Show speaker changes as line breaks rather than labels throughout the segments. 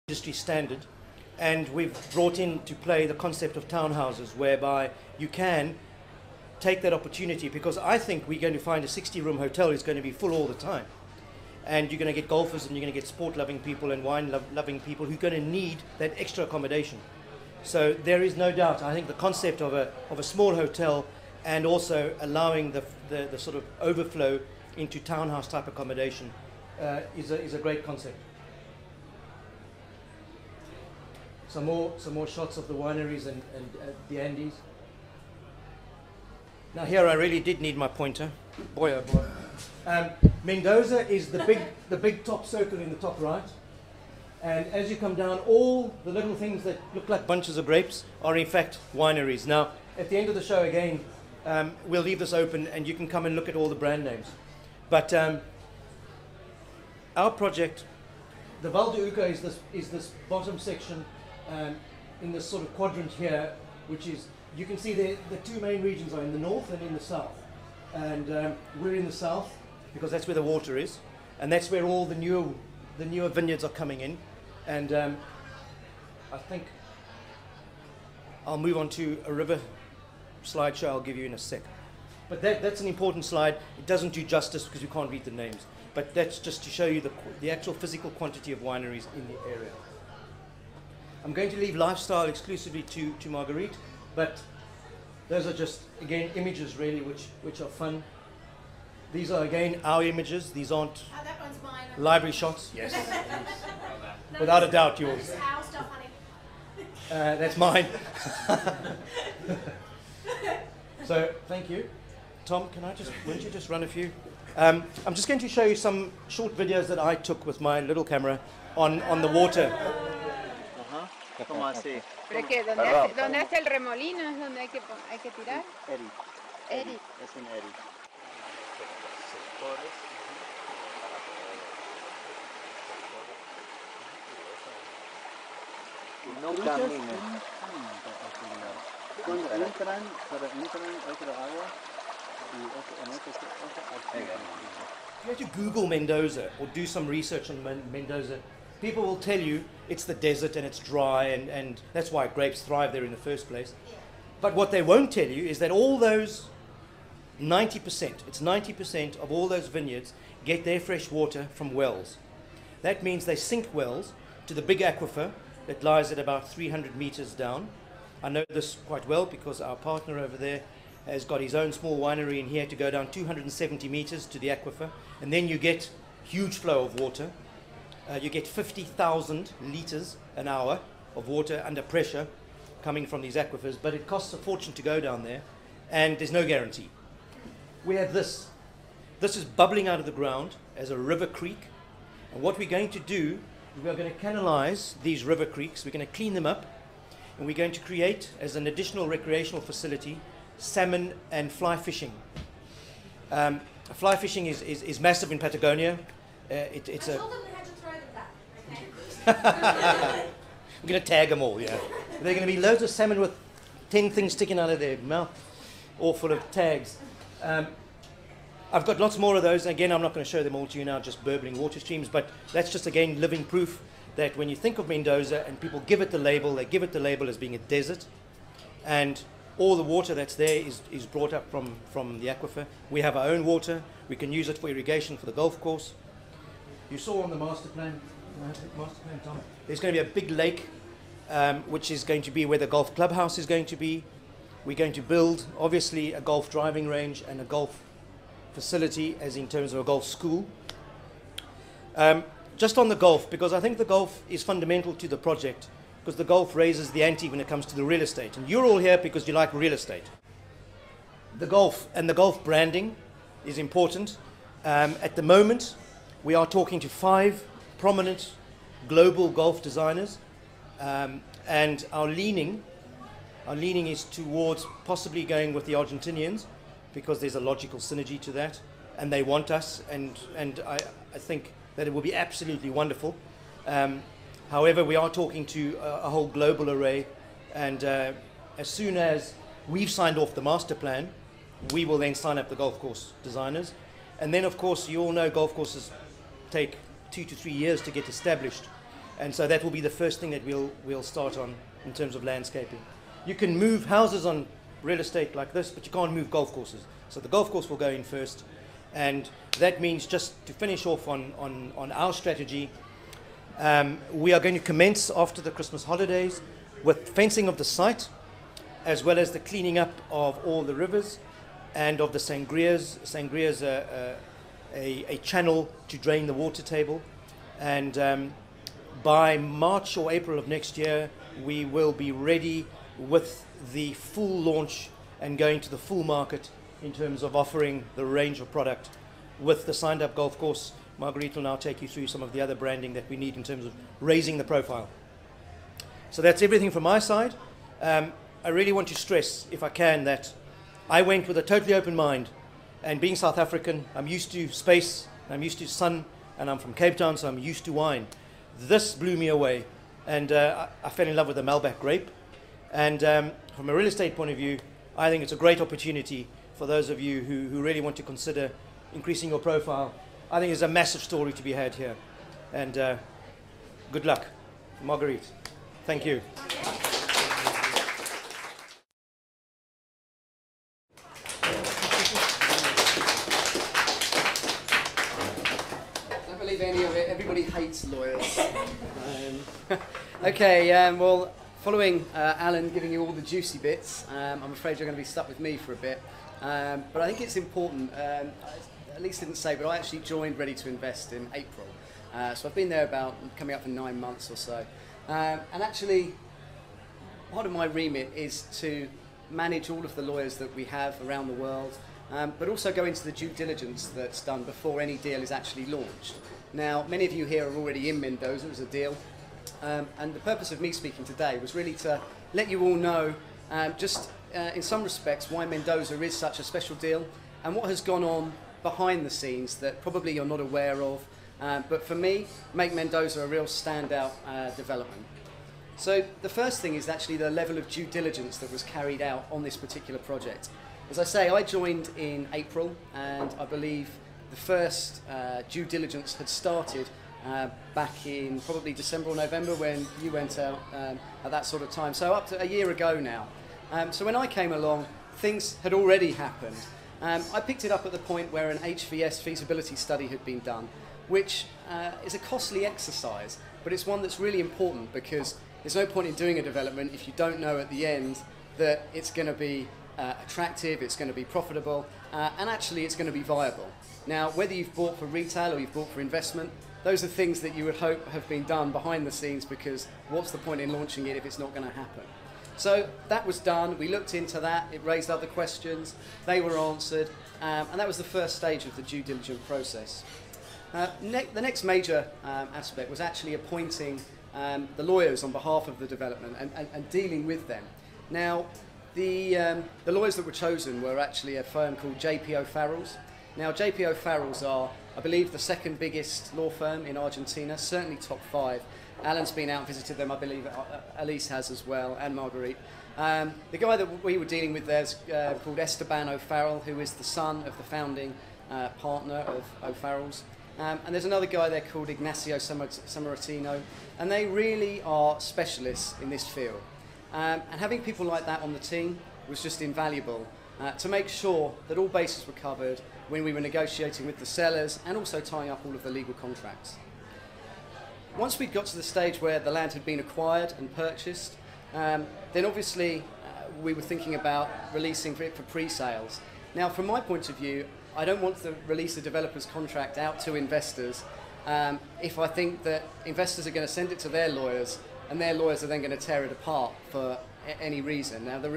industry standard, and we've brought into play the concept of townhouses, whereby you can take that opportunity, because I think we're going to find a 60-room hotel is going to be full all the time, and you're going to get golfers and you're going to get sport-loving people and wine-loving people who are going to need that extra accommodation. So there is no doubt, I think the concept of a small hotel and also allowing the sort of overflow into townhouse type accommodation is a great concept. Some more shots of the wineries and the Andes. Now here I really did need my pointer. Boy oh boy. Mendoza is the big top circle in the top right. And as you come down, all the little things that look like bunches of grapes are in fact wineries. Now at the end of the show again, we'll leave this open and you can come and look at all the brand names. But our project, the Val de Uca, is this bottom section in this sort of quadrant here, which is, you can see the two main regions are in the north and in the south. And we're in the south because that's where the water is, and that's where all the newer vineyards are coming in. And I think I'll move on to a river slideshow I'll give you in a sec. But that's an important slide. It doesn't do justice because you can't read the names. But that's just to show you the actual physical quantity of wineries in the area. I'm going to leave lifestyle exclusively to Marguerite, but those are just, again, images really which are fun. These are, again, our images. These aren't
that one's mine.
Library shots. Yes. Without a doubt, yours.
That's our stuff, honey.
That's mine. So, thank you. Tom, won't you just run a few? I'm just going to show you some short videos that I took with my little camera on the water.
¿Cómo así?
¿Pero qué? ¿Dónde hace el remolino? ¿Es donde hay que tirar?
Eri. Es un Eri. Y no caminen. Cuando entran otra agua y en este
If you have to Google Mendoza or do some research on Mendoza, people will tell you it's the desert and it's dry, and that's why grapes thrive there in the first place. But what they won't tell you is that all those 90% of all those vineyards get their fresh water from wells. That means they sink wells to the big aquifer that lies at about 300 meters down. I know this quite well because our partner over there has got his own small winery, and he had to go down 270 meters to the aquifer, and then you get huge flow of water. You get 50,000 liters an hour of water under pressure coming from these aquifers, but it costs a fortune to go down there, and there's no guarantee. We have this. This is bubbling out of the ground as a river creek, and what we're going to do, we are going to canalize these river creeks, we're going to clean them up, and we're going to create, as an additional recreational facility, salmon and fly fishing. Fly fishing is massive in Patagonia. It's
I
a...
told them they had to throw them back. Okay.
We're going to tag them all, yeah. There are going to be loads of salmon with 10 things sticking out of their mouth, all full of tags. I've got lots more of those. Again, I'm not going to show them all to you now, just burbling water streams, but that's just, again, living proof that when you think of Mendoza and people give it the label, they give it the label as being a desert, and all the water that's there is brought up from the aquifer. We have our own water. We can use it for irrigation for the golf course. You saw on the master plan, Tom, there's going to be a big lake, which is going to be where the golf clubhouse is going to be. We're going to build, obviously, a golf driving range and a golf facility, as in terms of a golf school. Just on the golf, because I think the golf is fundamental to the project, because the golf raises the ante when it comes to the real estate. And you're all here because you like real estate. The golf and the golf branding is important. At the moment, we are talking to 5 prominent global golf designers, and our leaning is towards possibly going with the Argentinians, because there's a logical synergy to that, and they want us, and I think that it will be absolutely wonderful. However, we are talking to a whole global array, and as soon as we've signed off the master plan, we will then sign up the golf course designers. And then, of course, you all know golf courses take 2 to 3 years to get established. And so that will be the first thing that we'll start on in terms of landscaping. You can move houses on real estate like this, but you can't move golf courses. So the golf course will go in first. And that means, just to finish off on our strategy, we are going to commence after the Christmas holidays with fencing of the site, as well as the cleaning up of all the rivers and of the sangrias. Sangria is a channel to drain the water table. And by March or April of next year, we will be ready with the full launch and going to the full market in terms of offering the range of product with the signed up golf course. Marguerite will now take you through some of the other branding that we need in terms of raising the profile. So that's everything from my side. I really want to stress, if I can, that I went with a totally open mind, and being South African, I'm used to space, I'm used to sun, and I'm from Cape Town, so I'm used to wine. This blew me away, and I fell in love with the Malbec grape. And from a real estate point of view, I think it's a great opportunity for those of you who really want to consider increasing your profile. I think there's a massive story to be had here. And good luck. Marguerite, thank you.
Don't believe any of it. Everybody hates lawyers. Okay, well, following Alan giving you all the juicy bits, I'm afraid you're going to be stuck with me for a bit. But I think it's important, at least didn't say, but I actually joined Ready2invest in April. So I've been there about coming up for 9 months or so. And actually, part of my remit is to manage all of the lawyers that we have around the world, but also go into the due diligence that's done before any deal is actually launched. Now, many of you here are already in Mendoza as a deal. And the purpose of me speaking today was really to let you all know, in some respects, why Mendoza is such a special deal and what has gone on behind the scenes that probably you're not aware of, but for me, make Mendoza a real standout development. So the first thing is actually the level of due diligence that was carried out on this particular project. As I say, I joined in April, and I believe the first due diligence had started back in probably December or November when you went out at that sort of time. So up to a year ago now. So when I came along, things had already happened. I picked it up at the point where an HVS feasibility study had been done, which is a costly exercise, but it's one that's really important because there's no point in doing a development if you don't know at the end that it's going to be attractive, it's going to be profitable, and actually it's going to be viable. Now, whether you've bought for retail or you've bought for investment, those are things that you would hope have been done behind the scenes, because what's the point in launching it if it's not going to happen? So that was done, we looked into that, it raised other questions, they were answered, and that was the first stage of the due diligence process. The next major aspect was actually appointing the lawyers on behalf of the development and dealing with them. Now, the lawyers that were chosen were actually a firm called JP O'Farrell's. Now, JP O'Farrell's are, I believe, the second biggest law firm in Argentina, certainly top 5. Alan's been out and visited them, I believe Elise has as well, and Marguerite. The guy that we were dealing with there is called Esteban O'Farrell, who is the son of the founding partner of O'Farrell's. And there's another guy there called Ignacio Samaritino, and they really are specialists in this field. And having people like that on the team was just invaluable to make sure that all bases were covered when we were negotiating with the sellers and also tying up all of the legal contracts. Once we'd got to the stage where the land had been acquired and purchased, then obviously we were thinking about releasing it for pre-sales. Now, from my point of view, I don't want to release a developer's contract out to investors if I think that investors are going to send it to their lawyers and their lawyers are then going to tear it apart for any reason. Now, the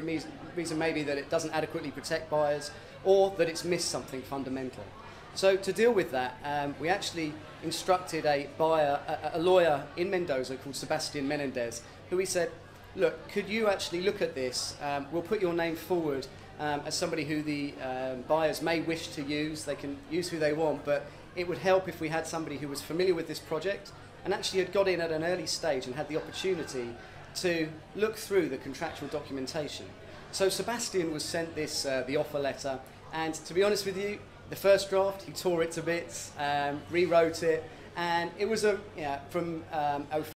reason may be that it doesn't adequately protect buyers or that it's missed something fundamental. So to deal with that, we actually instructed a lawyer in Mendoza called Sebastian Menendez, who we said, look, could you actually look at this? We'll put your name forward as somebody who the buyers may wish to use. They can use who they want, but it would help if we had somebody who was familiar with this project and actually had got in at an early stage and had the opportunity to look through the contractual documentation. So Sebastian was sent this, the offer letter, and to be honest with you, the first draft, he tore it to bits, rewrote it, and it was from